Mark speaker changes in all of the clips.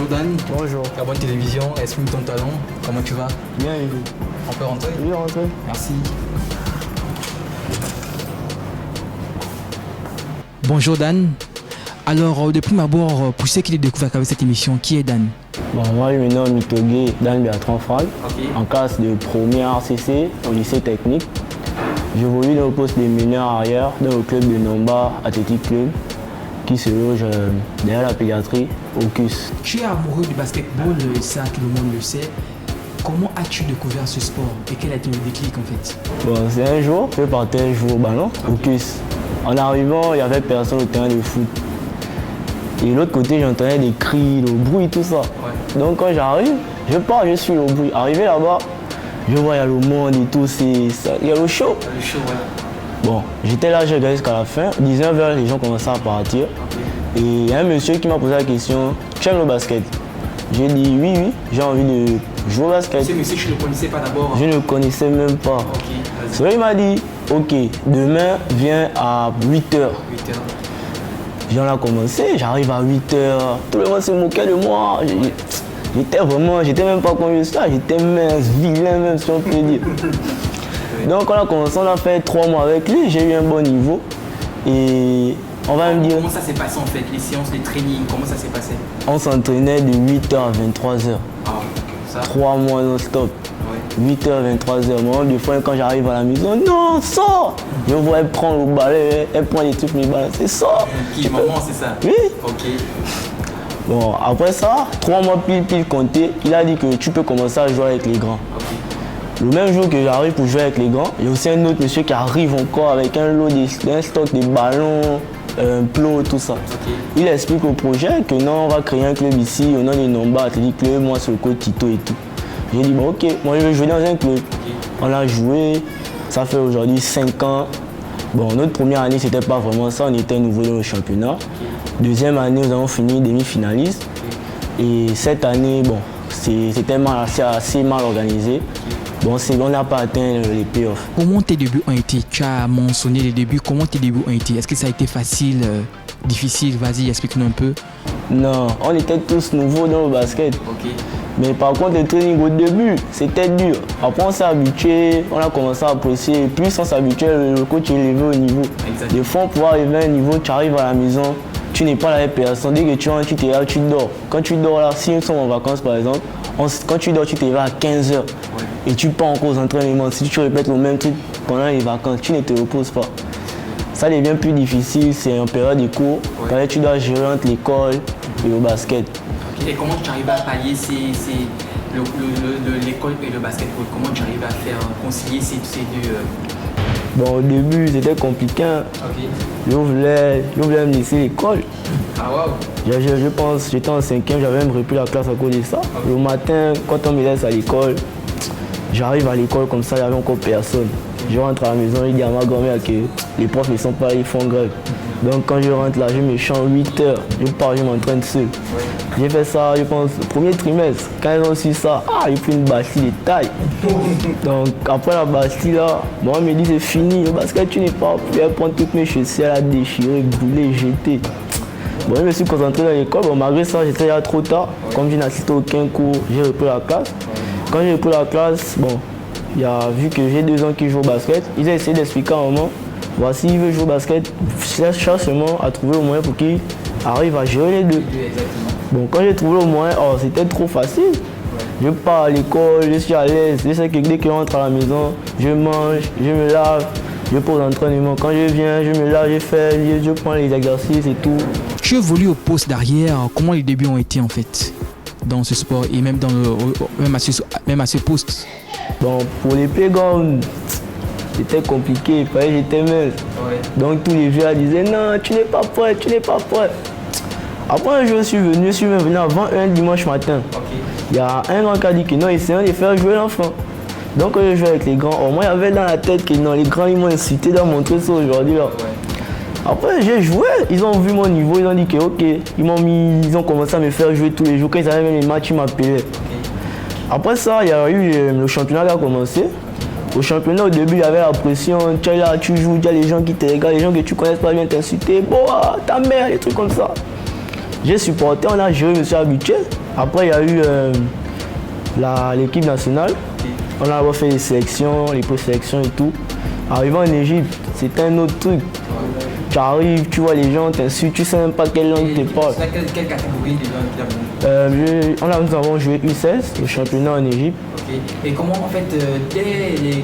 Speaker 1: Dan.
Speaker 2: Bonjour.
Speaker 1: Carbone Télévision, exprime ton talent. Comment tu vas?
Speaker 2: Bien, et vous?
Speaker 1: On peut rentrer?
Speaker 2: Oui, rentrez.
Speaker 1: Merci. Bonjour Dan. Alors, de prime abord, pour ceux qui les découvrent avec cette émission, qui est Dan?
Speaker 2: Bon, moi, je me nomme Mitogué Dan Bertrand Frag,
Speaker 1: Ok.
Speaker 2: en classe de première CC au lycée technique. J'évolue dans le poste de meneur arrière dans le club de Nomba Athletic Club qui se loge derrière la pédiatrie au CUS.
Speaker 1: Tu es amoureux du basketball, ça tout le monde le sait. Comment as-tu découvert ce sport et quel a été le déclic en fait?
Speaker 2: Bon, c'est un jour, je partais jouer au ballon au CUS. En arrivant, il n'y avait personne au terrain de foot. Et de l'autre côté, j'entendais des cris, le bruit, tout ça.
Speaker 1: Ouais.
Speaker 2: Donc quand j'arrive, je pars, je suis le bruit. Arrivé là-bas, je vois il y a le monde et tout, il y a le show.
Speaker 1: Le show, ouais.
Speaker 2: Bon, j'étais là, j'ai regardé jusqu'à la fin. 19h, les gens commençaient à partir. Et il y a un monsieur qui m'a posé la question, tu aimes le basket? J'ai dit oui, j'ai envie de jouer au basket.
Speaker 1: Ce monsieur, tu ne le connaissais pas d'abord?
Speaker 2: Je ne le connaissais même pas.
Speaker 1: Ok,
Speaker 2: C'est vrai, il m'a dit, ok, demain, viens à 8h.
Speaker 1: 8h.
Speaker 2: J'en ai commencé, j'arrive à 8h. Tout le monde se moquait de moi. J'étais même pas comme ça, j'étais mince, vilain même si on peut dire. Donc on a commencé, on a fait 3 mois avec lui, j'ai eu un bon niveau. Et on va me dire,
Speaker 1: Comment ça s'est passé en fait, les séances de training, comment ça s'est passé?
Speaker 2: on s'entraînait de 8h à 23h.
Speaker 1: Ah, ça?
Speaker 2: 3 mois non-stop.
Speaker 1: Ouais.
Speaker 2: 8h, 23h. Moi, des fois, quand j'arrive à la maison, non, sors! Je vois elle prendre le balai, elle prend les trucs, les balancer, sors!
Speaker 1: Qui, maman, c'est ça?
Speaker 2: Oui!
Speaker 1: Ok.
Speaker 2: Bon, après ça, 3 mois pile compté, il a dit que tu peux commencer à jouer avec les grands.
Speaker 1: Ok.
Speaker 2: Le même jour que j'arrive pour jouer avec les grands, il y a aussi un autre monsieur qui arrive encore avec un lot d'un stock de ballons, un plot, tout ça.
Speaker 1: Ok.
Speaker 2: Il explique au projet que non, on va créer un club ici, au nom de Nomba Athletic Club, moi c'est le coach Tito et tout. J'ai dit bon ok, moi je vais jouer dans un club. On a joué, ça fait aujourd'hui 5 ans. Bon, notre première année c'était pas vraiment ça, on était nouveau dans le championnat. Deuxième année, nous avons fini demi-finaliste. Et cette année, bon, c'était assez mal organisé. Bon, on n'a pas atteint les playoffs.
Speaker 1: Comment tes débuts ont été? Tu as mentionné les débuts, comment tes débuts ont été? Est-ce que ça a été facile, difficile? Vas-y, explique-nous un peu.
Speaker 2: Non, on était tous nouveaux dans le basket.
Speaker 1: Ok.
Speaker 2: Mais par contre, le training au début, c'était dur. Après, on s'est habitué, on a commencé à apprécier. Et plus on s'habituait, le coach est élevé au niveau.
Speaker 1: Exactement.
Speaker 2: Des fois, pour arriver à un niveau, tu arrives à la maison, tu n'es pas là avec personne. Dès que tu rentres, tu t'es là, tu dors. Quand tu dors là, si nous sommes en vacances par exemple, quand tu dors, tu t'es là à 15h.
Speaker 1: Ouais.
Speaker 2: Et tu pars encore aux entraînements. Si tu répètes le même truc pendant les vacances, tu ne te reposes pas. Ça devient plus difficile, c'est en période de cours.
Speaker 1: Ouais.
Speaker 2: Quand tu dois gérer entre l'école et le basket.
Speaker 1: Et comment tu arrives à pallier l'école et le basketball? Comment tu arrives à faire concilier ces deux
Speaker 2: Bon, au début, c'était compliqué.
Speaker 1: Ok.
Speaker 2: Je voulais me laisser l'école.
Speaker 1: Ah waouh.
Speaker 2: Je pense, j'étais en 5e, j'avais même repris la classe à cause de ça. Le matin, quand on me laisse à l'école, j'arrive à l'école comme ça, il n'y avait encore personne. Je rentre à la maison, je dis à ma grand-mère que les profs ne sont pas là, ils font grève. Donc quand je rentre là, je me chante 8h, je pars, je m'entraîne seul. J'ai fait ça, je pense, le premier trimestre. Quand ils ont su ça, j'ai pris une bastille de taille. Donc après la bastille là, moi on me dit c'est fini, le basket tu n'es pas prêt à prendre toutes mes chaussures, à déchirer, brûler, jeter. Bon, je me suis concentré dans l'école, bon, malgré ça j'étais là trop tard. Comme je n'assistais aucun cours, j'ai repris la classe. Quand j'ai repris la classe, bon, vu que j'ai 2 ans qui joue au basket, ils ont essayé d'expliquer à un moment, voici il veut jouer au basket, cherche seulement à trouver le moyen pour qu'il arrive à gérer les deux. Bon, quand j'ai trouvé le moyen, c'était trop facile. Je pars à l'école, je suis à l'aise, je sais que dès que je rentre à la maison, je mange, je me lave, je pose l'entraînement. Quand je viens, je me lave, je prends les exercices et tout.
Speaker 1: Tu évolues au poste d'arrière, comment les débuts ont été en fait dans ce sport et même, même à ce poste?
Speaker 2: Bon, pour les playgrounds, c'était compliqué, il fallait que j'étais mince.
Speaker 1: Ouais.
Speaker 2: Donc tous les vieux disaient non, tu n'es pas prêt, tu n'es pas prêt. Après un jour, je suis même venu avant un dimanche matin.
Speaker 1: Ok.
Speaker 2: Il y a un grand qui a dit que non, essayons de faire jouer l'enfant. Donc quand je jouais avec les grands, moi il y avait dans la tête que non, les grands ils m'ont incité à montrer ça aujourd'hui.
Speaker 1: Ouais.
Speaker 2: Après j'ai joué, ils ont vu mon niveau, ils ont dit que ok, ils ont commencé à me faire jouer tous les jours. Quand ils avaient même les matchs, ils m'appelaient.
Speaker 1: Okay.
Speaker 2: Après ça, il y a eu le championnat qui a commencé. Au championnat, au début, il y avait la pression. Tu es là, tu joues, il y a les gens qui te regardent, les gens que tu connais pas viennent t'insulter. Bon, ta mère, des trucs comme ça. J'ai supporté, on a joué, je me suis habitué. Après, il y a eu l'équipe nationale. On a fait les sélections, les pré-sélections et tout. Arrivant en Égypte, c'était un autre truc. Tu arrives, tu vois les gens, t'insultes, tu sais même pas quelle langue tu parles.
Speaker 1: Quelle catégorie de langue
Speaker 2: Nous avons joué U16, le championnat en Égypte.
Speaker 1: Okay. Et comment en fait, dès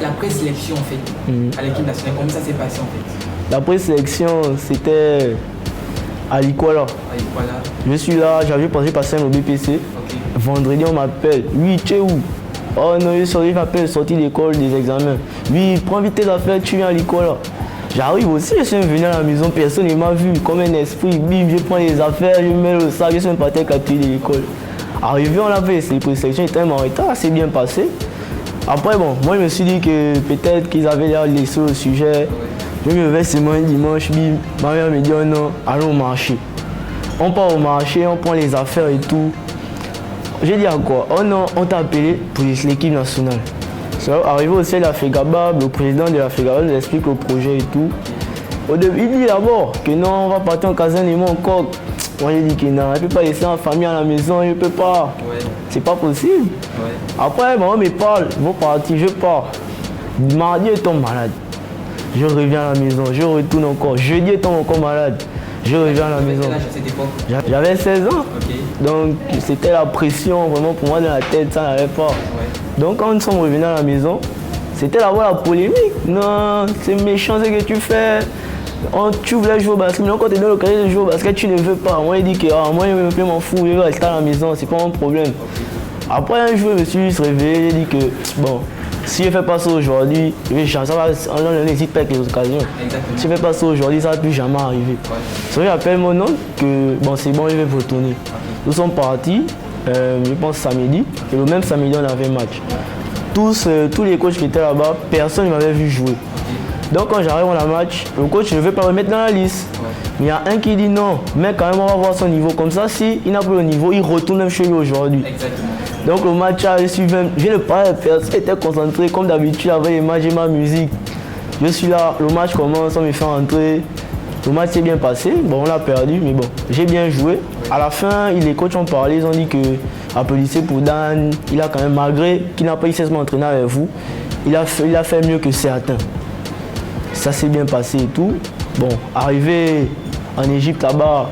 Speaker 1: la présélection en fait, à l'équipe nationale, comment ça s'est passé en fait?
Speaker 2: La présélection, c'était à l'Ikwala. Je suis là, j'avais passé au BPC. Okay. Vendredi, on m'appelle. Oui, tu es où? Oh non, il m'appelle sorti d'école des examens. Oui, prends vite tes affaires, tu viens à l'Ikwala. J'arrive aussi, je suis venu à la maison, personne ne m'a vu, comme un esprit, bim, je prends les affaires, je mets le sac, je suis parti avec la télé de l'école. Arrivé, on a fait les présélections, j'étais en retard, c'est bien passé. Après, bon, moi je me suis dit que peut-être qu'ils avaient l'air laissé le sujet. Je me lève seulement un dimanche, bim, ma mère me dit oh non, allons au marché. On part au marché, on prend les affaires et tout. J'ai dit à quoi? Oh non, on t'a appelé pour l'équipe nationale. Arrivé au ciel de la FEGABA, le président de la FEGABA nous explique le projet et tout. Au début, il dit d'abord que non, on va partir en caserne et moi encore. Moi j'ai dit que non, je ne peux pas laisser la famille à la maison, je ne peux pas. Ouais. C'est pas possible. Ouais. Après, maman me parle, ils vont partir, je pars. Mardi, je tombe malade. Je reviens à la maison, je retourne encore. Jeudi, je tombe encore malade. Je reviens à la maison. J'avais 16 ans. Okay. Donc c'était la pression vraiment pour moi dans la tête, ça n'allait pas. Ouais. Donc quand nous sommes revenus à la maison, c'était la polémique. Non, c'est méchant ce que tu fais. Tu voulais jouer au basket, mais quand tu es dans l'occasion de jouer au basket, tu ne veux pas. Moi, il dit que moi, je m'en fous, je vais rester à la maison, c'est pas mon problème. Okay. Après un jour, je me suis réveillé, j'ai dit que bon, si je ne fais pas ça aujourd'hui, on n'hésite pas avec les occasions. Exactement. Si je ne fais pas ça aujourd'hui, ça ne va plus jamais arriver. Ouais. J'appelle mon oncle que bon, c'est bon, je vais retourner. Okay. Nous sommes partis, je pense samedi, et le même samedi, on avait un match. Tous les coachs qui étaient là-bas, personne ne m'avait vu jouer. Okay. Donc quand j'arrive à la match, le coach ne veut pas me mettre dans la liste. Ouais. Mais il y a un qui dit non, mais quand même on va voir son niveau. Comme ça, s'il n'a pas le niveau, il retourne même chez lui aujourd'hui. Donc le match, je viens de parler, personne était concentré comme d'habitude avec les matchs et ma musique. Je suis là, le match commence, on me fait rentrer. Le match s'est bien passé, bon on a perdu, mais bon, j'ai bien joué. À la fin, les coachs ont parlé, ils ont dit que applaudissez pour Dan, il a quand même, malgré qu'il n'a pas eu cessement entraîné avec vous, il a fait mieux que certains. Ça s'est bien passé et tout. Bon, arrivé en Égypte là-bas,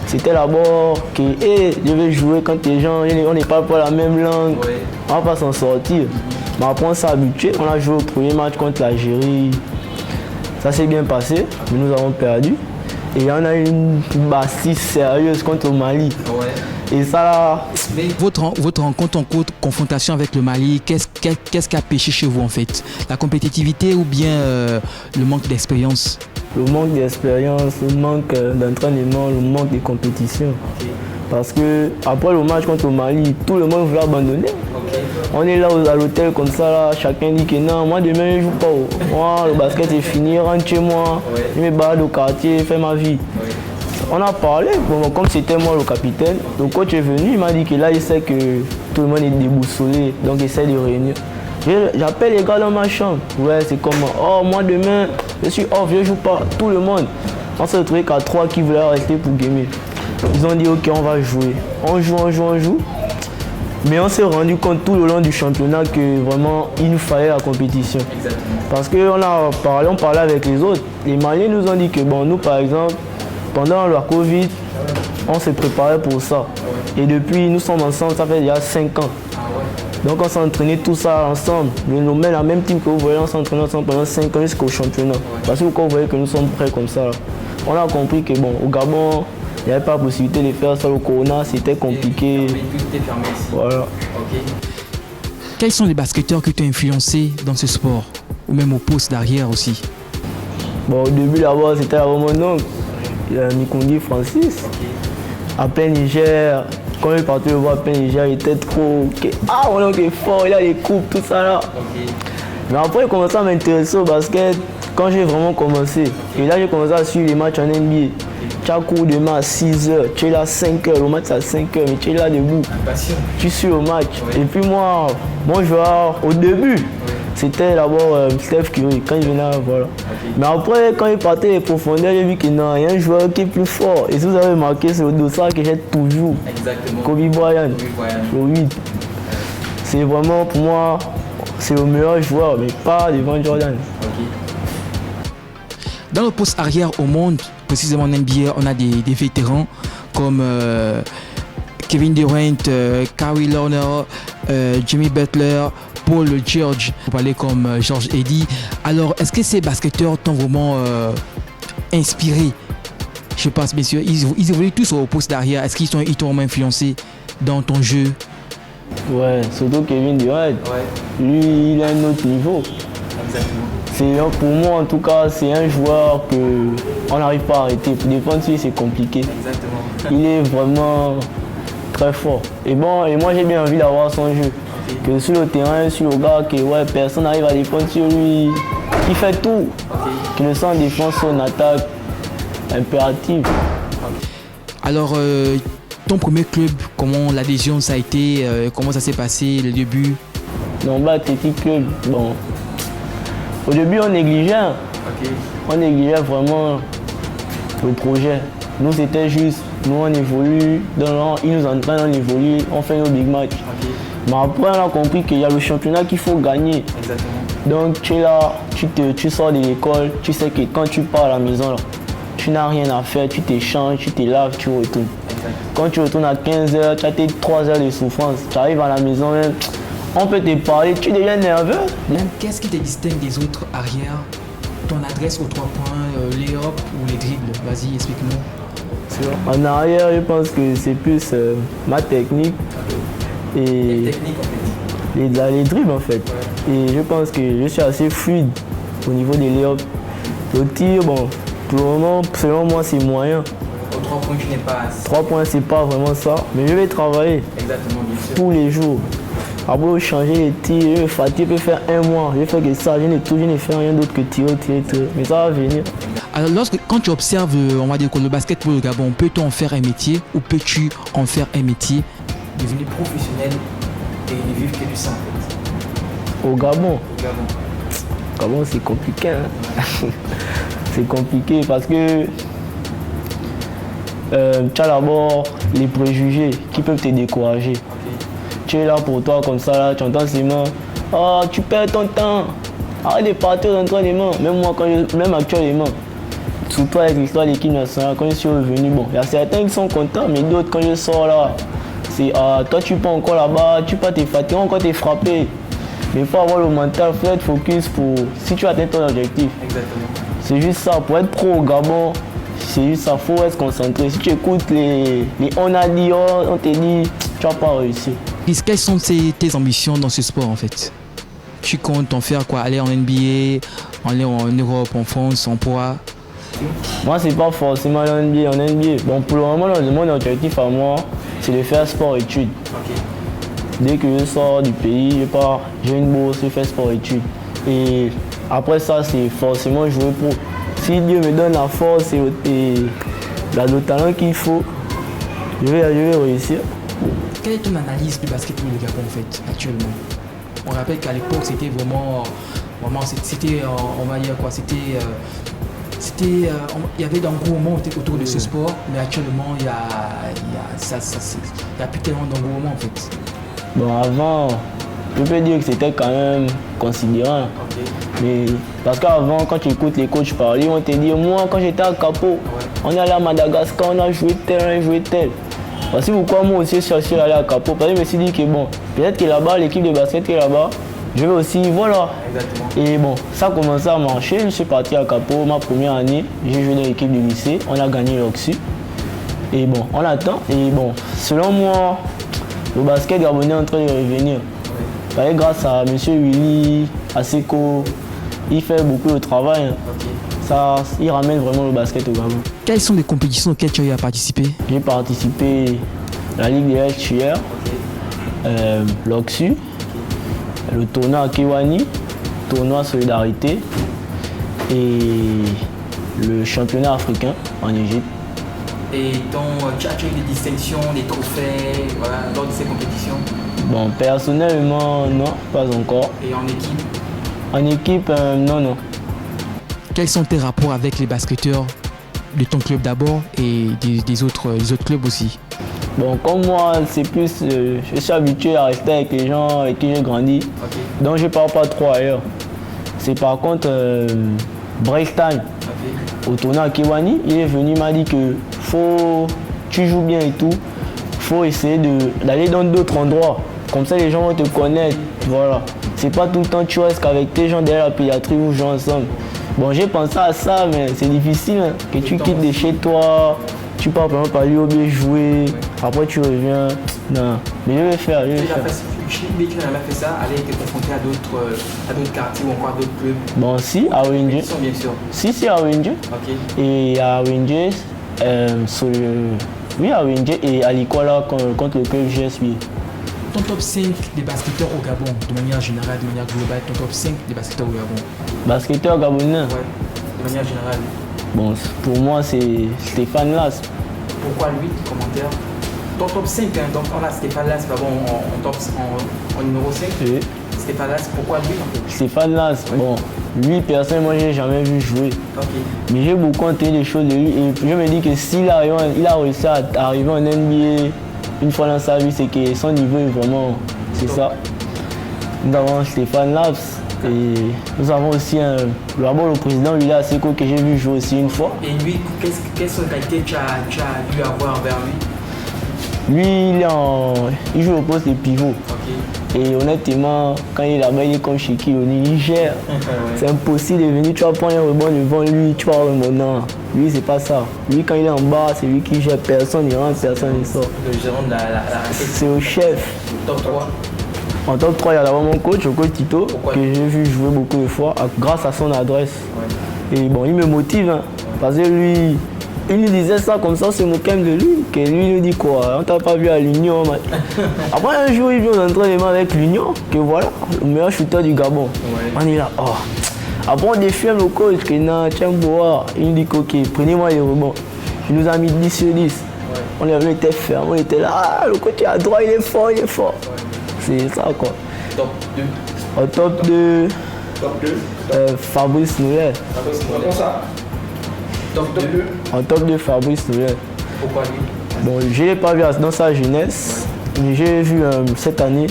Speaker 2: c'était d'abord que je vais jouer quand les gens, on n'est pas la même langue, ouais. On va pas s'en sortir. Mais après on s'est habitué, on a joué au premier match contre l'Algérie. Ça s'est bien passé, mais nous avons perdu. Et on a eu une bastille sérieuse contre le Mali. Ouais. Et ça là...
Speaker 1: Votre rencontre en cours de confrontation avec le Mali, qu'est-ce qui a péché chez vous en fait? La compétitivité ou bien le manque d'expérience?
Speaker 2: Le manque d'expérience, le manque d'entraînement, le manque de compétition. Okay. Parce que après le match contre le Mali, tout le monde voulait abandonner. Okay. On est là à l'hôtel comme ça, là, chacun dit que non, moi demain je ne joue pas. Moi, le basket est fini, rentre chez moi, ouais. Je me balade au quartier, fais ma vie. Ouais. On a parlé, bon, comme c'était moi le capitaine, le coach est venu, il m'a dit que là il sait que tout le monde est déboussolé, donc il essaie de réunir. J'appelle les gars dans ma chambre, ouais c'est comment, oh moi demain je suis off, je ne joue pas, tout le monde. On s'est retrouvé qu'à 3 qui voulaient rester pour gamer. Ils ont dit ok on va jouer, on joue. Mais on s'est rendu compte tout le long du championnat que vraiment il nous fallait la compétition. Exactement. Parce qu'on parlait avec les autres, les Maliens nous ont dit que bon nous par exemple, pendant la Covid, on s'est préparé pour ça. Et depuis, nous sommes ensemble, ça fait déjà 5 ans. Donc on s'est entraîné tout ça ensemble. La même team que vous voyez, on s'est entraîné ensemble pendant 5 ans jusqu'au championnat. Parce que quand vous voyez que nous sommes prêts comme ça, là, on a compris que bon, au Gabon, il n'y avait pas la possibilité de faire ça. Le Corona, c'était compliqué. Voilà. Okay.
Speaker 1: Quels sont les basketteurs qui t'ont influencé dans ce sport? Ou même au poste d'arrière aussi?
Speaker 2: Bon, au début, d'abord, c'était mon oncle. Mikongi Francis. Okay. Après Niger, quand il est parti le voir après Niger, il était trop... Ah, mon oncle est fort, il a les coupes, tout ça là. Okay. Mais après, il commençait à m'intéresser au basket quand j'ai vraiment commencé. Et là, j'ai commencé à suivre les matchs en NBA. Okay. Tu as cours demain à 6h, tu es là à 5h, le match c'est à 5h, mais tu es là debout. Tu suis au match. Et puis moi, mon joueur, au début, c'était d'abord Steph Curry, quand il venait, voilà. Mais après, quand il partait les profondeurs, j'ai vu qu'il y a un joueur qui est plus fort. Et si vous avez remarqué, c'est le dossard que j'ai toujours.
Speaker 3: Exactement.
Speaker 2: Kobe Bryant, le 8. C'est vraiment, pour moi, c'est le meilleur joueur, mais pas devant Jordan.
Speaker 1: Dans le poste arrière au monde, précisément en NBA, on a des vétérans comme Kevin Durant, Kawhi Leonard, Jimmy Butler, Paul George, pour parler comme George Eddy. Alors, est-ce que ces basketteurs t'ont vraiment inspiré? Je pense, messieurs, ils évoluent tous au poste d'arrière. Est-ce qu'ils t'ont vraiment influencé dans ton jeu?
Speaker 2: Ouais, surtout Kevin Durant. Lui, il a un autre niveau.
Speaker 3: Exactement.
Speaker 2: Pour moi, en tout cas, c'est un joueur qu'on n'arrive pas à arrêter. Pour défendre lui, c'est compliqué.
Speaker 3: Exactement.
Speaker 2: Il est vraiment très fort. Et moi, j'ai bien envie d'avoir son jeu. Que sur le terrain, sur le gars, que personne n'arrive à défendre sur lui. Il fait tout. Qu'il ne soit en défense ou en attaque impérative.
Speaker 1: Alors, ton premier club, comment l'adhésion ça a été, comment ça s'est passé, le début?
Speaker 2: Non, Athletic Club, bon. Au début, on négligeait. On négligeait vraiment le projet. Nous, c'était juste, nous, on évolue, ils nous entraînent, on évolue, on fait nos big matchs. Mais après, on a compris qu'il y a le championnat qu'il faut gagner.
Speaker 3: Exactement.
Speaker 2: Donc, tu es là, tu sors de l'école, tu sais que quand tu pars à la maison, là, tu n'as rien à faire, tu t'échanges, tu te laves, tu retournes. Quand tu retournes à 15h, tu as tes 3 heures de souffrance, tu arrives à la maison même, on peut te parler, tu deviens nerveux.
Speaker 1: Qu'est-ce qui te distingue des autres arrières? Ton adresse aux 3 points, les hops ou les dribbles? Vas-y, explique-nous.
Speaker 2: En arrière, je pense que c'est plus ma technique et les dribbles en fait. Et je pense que je suis assez fluide au niveau des layups. Le tir, bon, pour le moment, selon moi, c'est moyen.
Speaker 3: Aux 3 points, tu n'es pas assez.
Speaker 2: 3 points, c'est pas vraiment ça. Mais je vais travailler.
Speaker 3: Exactement, bien sûr.
Speaker 2: Tous les jours. Après, changer les tirs, je vais fatiguer, je peux faire un mois. Je vais faire que ça, je ne fais rien d'autre que tirer. Mais ça va venir.
Speaker 1: Alors, quand tu observes, on va dire que le basketball au Gabon, peut-on en faire un métier ou peux-tu en faire un métier?
Speaker 3: Devenir professionnel et ne vivre que du sang en fait.
Speaker 2: Au Gabon.
Speaker 3: Au
Speaker 2: Gabon, c'est compliqué. Hein? C'est compliqué parce que tu as d'abord les préjugés qui peuvent te décourager. Tu es là pour toi comme ça, là, tu entends seulement « Ah, tu perds ton temps, arrête de partir aux entraînements ». Même moi, même actuellement, surtout avec l'histoire de l'équipe nationale, quand je suis revenu, bon, il y a certains qui sont contents, mais d'autres, quand je sors là, c'est « Ah, toi tu peux encore là-bas, tu peux te fatiguer, encore te frapper ». Mais il faut avoir le mental, il faut être focus pour si tu atteins ton objectif.
Speaker 3: Exactement.
Speaker 2: C'est juste ça, pour être pro au Gabon, c'est juste ça, il faut être concentré. Si tu écoutes les on a dit, on te dit, tu vas pas réussir.
Speaker 1: Quelles sont tes ambitions dans ce sport en fait? Tu comptes en faire quoi? Aller en NBA, aller en Europe, en France, en poids?
Speaker 2: Moi, c'est pas forcément en NBA. Bon, pour le moment, mon objectif à moi, c'est de faire sport-études. Dès que je sors du pays, j'ai une bourse, je fais sport-études. Et après ça, c'est forcément jouer pro. Si Dieu me donne la force et le talent qu'il faut, je vais réussir.
Speaker 1: Quelle est ton analyse du basketball au Gabon en fait, actuellement? On rappelle qu'à l'époque, c'était vraiment c'était, on va dire quoi, il y avait d'engouement autour de ce sport, mais actuellement, il y a plus tellement d'engouement en fait.
Speaker 2: Bon, avant, je peux dire que c'était quand même considérable. Mais parce qu'avant, quand tu écoutes les coachs parler, on te dit, moi, quand j'étais à Capo, on est allé à Madagascar, on a joué tel. Voici pourquoi moi aussi, je cherchais à aller à Capo. Parce que je me suis dit que bon, peut-être que là-bas, l'équipe de basket est là-bas, je vais aussi, voilà.
Speaker 3: Exactement.
Speaker 2: Et bon, ça a commencé à marcher. Je suis parti à Capo, ma première année, j'ai joué dans l'équipe du lycée, on a gagné l'Oxu. Et bon, on attend. Et bon, selon moi, le basket gabonais est en train de revenir. Grâce à M. Willy, à Seko, il fait beaucoup de travail. Ça, il ramène vraiment le basket au Gabon.
Speaker 1: Quelles sont les compétitions auxquelles tu as eu à participer?
Speaker 2: J'ai participé à la Ligue des H l'Oxu, le tournoi à Kiwani, tournoi Solidarité et le championnat africain en Égypte.
Speaker 3: Et tu as eu des distinctions, des trophées voilà, lors de ces compétitions?
Speaker 2: Bon, personnellement, non, pas encore.
Speaker 3: Et en équipe?
Speaker 2: En équipe, non.
Speaker 1: Quels sont tes rapports avec les basketteurs de ton club d'abord et des autres clubs aussi?
Speaker 2: Bon, comme moi, c'est plus, je suis habitué à rester avec les gens avec qui j'ai grandi.
Speaker 3: Okay.
Speaker 2: Donc je ne pars pas trop ailleurs. C'est par contre break time.
Speaker 3: Okay.
Speaker 2: Au tournoi à Kiwani, il est venu, il m'a dit que tu joues bien et tout, faut essayer d'aller dans d'autres endroits. Comme ça les gens vont te connaître. Voilà. C'est pas tout le temps tu restes qu'avec tes gens derrière la pédiatrie ou jouent ensemble. Bon, j'ai pensé à ça, mais c'est difficile hein, que tu quittes de chez toi, tu pars par exemple à l'UOB jouer, après tu reviens. Non, mais je vais faire.
Speaker 3: Mais tu n'as jamais fait ça, aller te confronter à d'autres quartiers ou encore à d'autres clubs?
Speaker 2: Bon, si, à Rangers.
Speaker 3: Bien sûr.
Speaker 2: Si, à Rangers.
Speaker 3: Okay.
Speaker 2: Et à Rangers, oui, à Rangers et à l'Ikola contre le club GSB.
Speaker 1: Ton top 5 des basketteurs au Gabon, de manière générale, de manière globale, ton top 5 des basketteurs au Gabon?
Speaker 2: Basketteurs gabonais?
Speaker 3: Ouais, de manière générale.
Speaker 2: Bon, pour moi, c'est Stéphane Las.
Speaker 3: Pourquoi lui, commentaire? Ton top 5, hein, donc on a Stéphane Las, bon, en numéro 5. Oui. Stéphane Las, pourquoi lui en fait?
Speaker 2: Stéphane Las, oui. Bon, lui, personnellement, je n'ai jamais vu jouer.
Speaker 3: Okay.
Speaker 2: Mais j'ai beaucoup entendu des choses de lui et je me dis que s'il a réussi à arriver en NBA une fois dans sa vie, c'est que son niveau est vraiment, c'est ça. Nous avons Stéphane Las et nous avons aussi d'abord le président William Seko que j'ai vu jouer aussi une fois.
Speaker 3: Et lui, quelles sont les qualités que tu as dû avoir envers lui?
Speaker 2: Lui, il joue au poste de pivot.
Speaker 3: Okay.
Speaker 2: Et honnêtement, quand il est là-bas, il est comme Shaquille O'Neal, il gère. Ouais. C'est impossible de venir, tu vas prendre un rebond devant lui, tu vas remonter. Non, lui, c'est pas ça. Lui, quand il est en bas, c'est lui qui gère, personne ne rentre, personne ne sort.
Speaker 3: Le gérant de la
Speaker 2: c'est au chef.
Speaker 3: Top 3.
Speaker 2: En top 3, il y a d'abord mon coach, le coach Tito, que j'ai vu jouer beaucoup de fois grâce à son adresse. Ouais. Et bon, il me motive, hein, parce que lui, il nous disait ça comme ça, c'est moqué de lui, que lui nous dit quoi, on t'a pas vu à l'Union. Après un jour, il vient en entraînement avec l'Union, que voilà, le meilleur shooter du Gabon. Ouais. On est là, oh. Après on défie le coach, que non, tiens boire, il nous dit ok, prenez-moi les rebonds. Il nous a mis 10 sur 10. Ouais. On était ferme, on était là, ah, le coach est à droite, il est fort. Ouais. C'est ça quoi.
Speaker 3: Top 2.
Speaker 2: Au top 2. Top 2. Fabrice Noël.
Speaker 3: Comment ça? Top 2.
Speaker 2: En top 2, Fabrice Noël.
Speaker 3: Pourquoi lui?
Speaker 2: Bon, je ne l'ai pas vu dans sa jeunesse, mais j'ai vu cette année,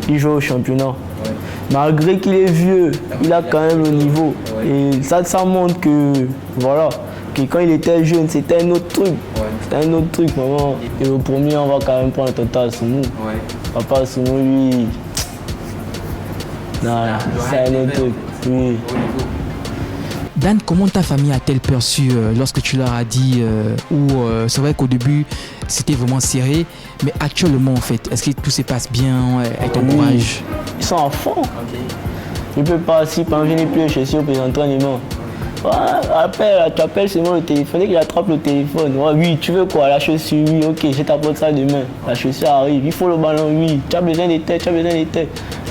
Speaker 2: il joue au championnat. Ouais. Malgré qu'il est vieux, il a quand même le niveau. Ouais. Et ça montre que, voilà, que quand il était jeune, c'était un autre truc. Ouais. C'était un autre truc, vraiment. Et au premier, on va quand même prendre Total Sumo. Ouais. Papa Sumo, lui, non, c'est un autre truc. Oui.
Speaker 1: Dan, comment ta famille a-t-elle perçu lorsque tu leur as dit c'est vrai qu'au début c'était vraiment serré, mais actuellement en fait, est-ce que tout se passe bien avec ton courage?
Speaker 2: Ils sont à fond. Okay. Ils ne peuvent pas, si par exemple, plus chez eux pour les entraînements. Tu appelles seulement le téléphone, dès qu'il attrape le téléphone. Ouais, oui, tu veux quoi? La chaussure, oui, ok, je t'apporte ça demain. La chaussure arrive, il faut le ballon, oui. Tu as besoin des têtes,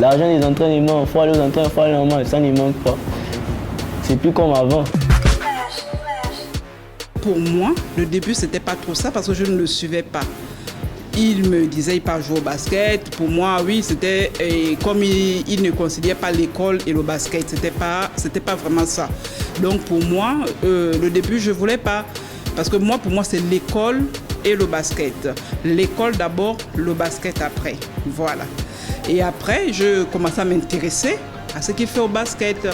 Speaker 2: L'argent des entraînements, il faut aller aux entraînements, il faut aller en match, ça ne manque pas. C'est plus comme avant.
Speaker 4: Pour moi, le début, c'était pas trop ça parce que je ne le suivais pas. Il me disait qu'il part jouer au basket. Pour moi, oui, c'était comme il ne considérait pas l'école et le basket. C'était pas vraiment ça. Donc pour moi, le début, je voulais pas. Parce que moi, pour moi, c'est l'école et le basket. L'école d'abord, le basket après. Voilà. Et après, je commençais à m'intéresser à ce qu'il fait au basket.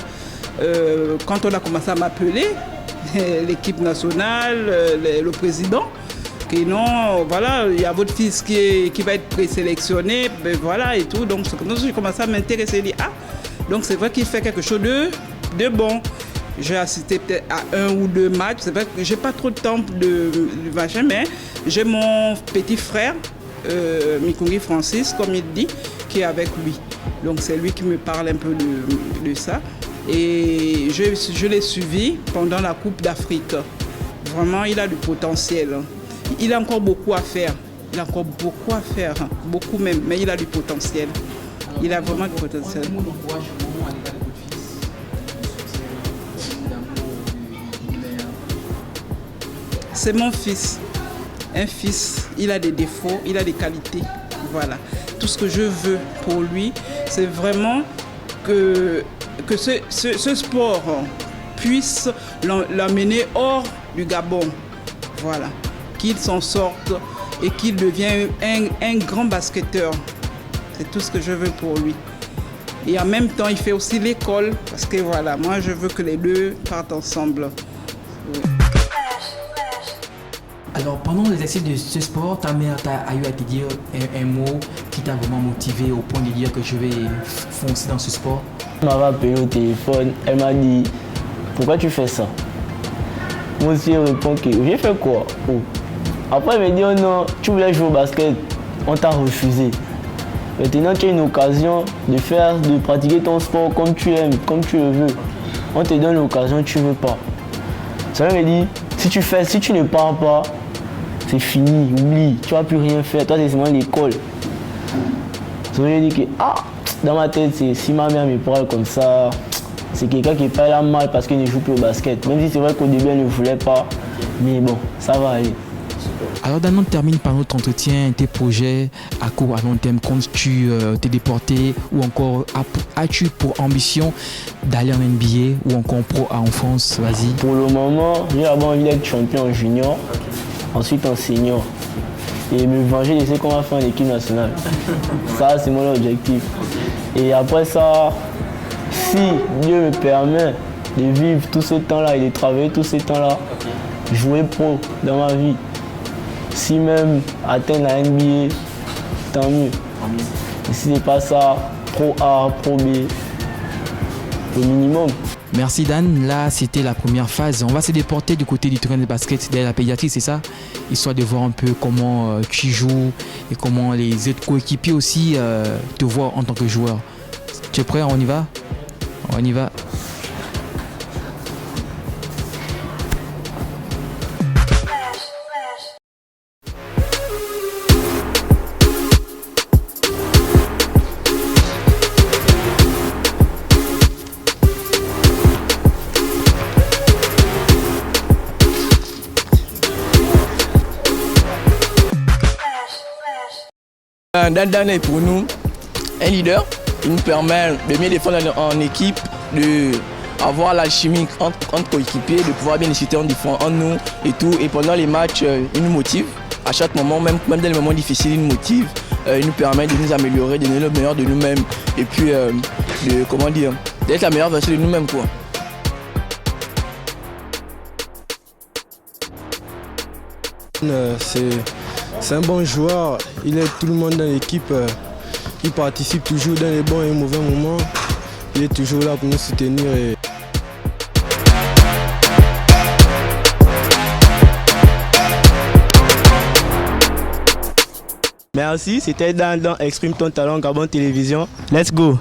Speaker 4: Quand on a commencé à m'appeler, l'équipe nationale, le président, que non, voilà, il y a votre fils qui va être présélectionné, ben voilà et tout. Donc j'ai commencé à m'intéresser, dit donc c'est vrai qu'il fait quelque chose de bon. J'ai assisté peut-être à 1 ou 2 matchs. C'est vrai que j'ai pas trop de temps de machin, mais j'ai mon petit frère, Mikungi Francis, comme il dit, qui est avec lui. Donc c'est lui qui me parle un peu de ça. Et je l'ai suivi pendant la Coupe d'Afrique. Vraiment, il a du potentiel. Il a encore beaucoup à faire. Beaucoup même, mais il a du potentiel. Il a vraiment du potentiel. C'est mon fils. un fils, il a des défauts, il a des qualités. Voilà. Tout ce que je veux pour lui, c'est vraiment que ce sport puisse l'amener hors du Gabon. Voilà. Qu'il s'en sorte et qu'il devienne un grand basketteur. C'est tout ce que je veux pour lui. Et en même temps, il fait aussi l'école parce que voilà, moi je veux que les deux partent ensemble. Oui.
Speaker 1: Alors, pendant l'exercice de ce sport, ta mère a eu à te dire un mot qui t'a vraiment motivé au point de dire que je vais foncer dans ce sport?
Speaker 2: Elle m'avait appelé au téléphone, elle m'a dit pourquoi tu fais ça? Moi aussi, je réponds que j'ai fait quoi? Oh. Après, elle me dit oh non, tu voulais jouer au basket, on t'a refusé. Maintenant, tu as une occasion de pratiquer ton sport comme tu aimes, comme tu le veux. On te donne l'occasion, tu ne veux pas. Ça me dit si tu ne pars pas, c'est fini, oublie, tu ne vas plus rien faire, toi c'est seulement l'école. Ça me dit que dans ma tête, si ma mère me parle comme ça, c'est quelqu'un qui parle là mal parce qu'il ne joue plus au basket. Même si c'est vrai qu'au début elle ne voulait pas, mais bon, ça va aller.
Speaker 1: Alors Dan, on termine par notre entretien, tes projets à court, à long terme, comptes-tu te déporter ou encore as-tu pour ambition d'aller en NBA ou encore pro en France? Vas-y.
Speaker 2: Pour le moment, j'ai d'abord envie d'être champion en junior, ensuite en senior et me venger de ce qu'on va faire en équipe nationale. Ça, c'est mon objectif. Et après ça, si Dieu me permet de vivre tout ce temps-là et de travailler tout ce temps-là, jouer pro dans ma vie, si même atteindre la NBA, tant mieux. Et si ce n'est pas ça, pro A, pro B, au minimum.
Speaker 1: Merci Dan, là c'était la première phase. On va se déporter du côté du terrain de basket derrière la pédiatrie, c'est ça? Histoire de voir un peu comment tu joues et comment les autres coéquipiers aussi te voient en tant que joueur. Tu es prêt? On y va? On y va.
Speaker 5: Dan est pour nous un leader. Il nous permet de bien défendre en équipe, d'avoir l'alchimie entre coéquipiers, de pouvoir bien discuter en nous et tout. Et pendant les matchs, il nous motive. À chaque moment, même dans les moments difficiles, il nous motive. Il nous permet de nous améliorer, de donner le meilleur de nous-mêmes. Et puis, d'être la meilleure version de nous-mêmes, quoi.
Speaker 6: C'est un bon joueur, il aide tout le monde dans l'équipe, il participe toujours dans les bons et mauvais moments, il est toujours là pour nous soutenir.
Speaker 2: Merci, c'était Dan dans Exprime ton talent Gabon Télévision. Let's go!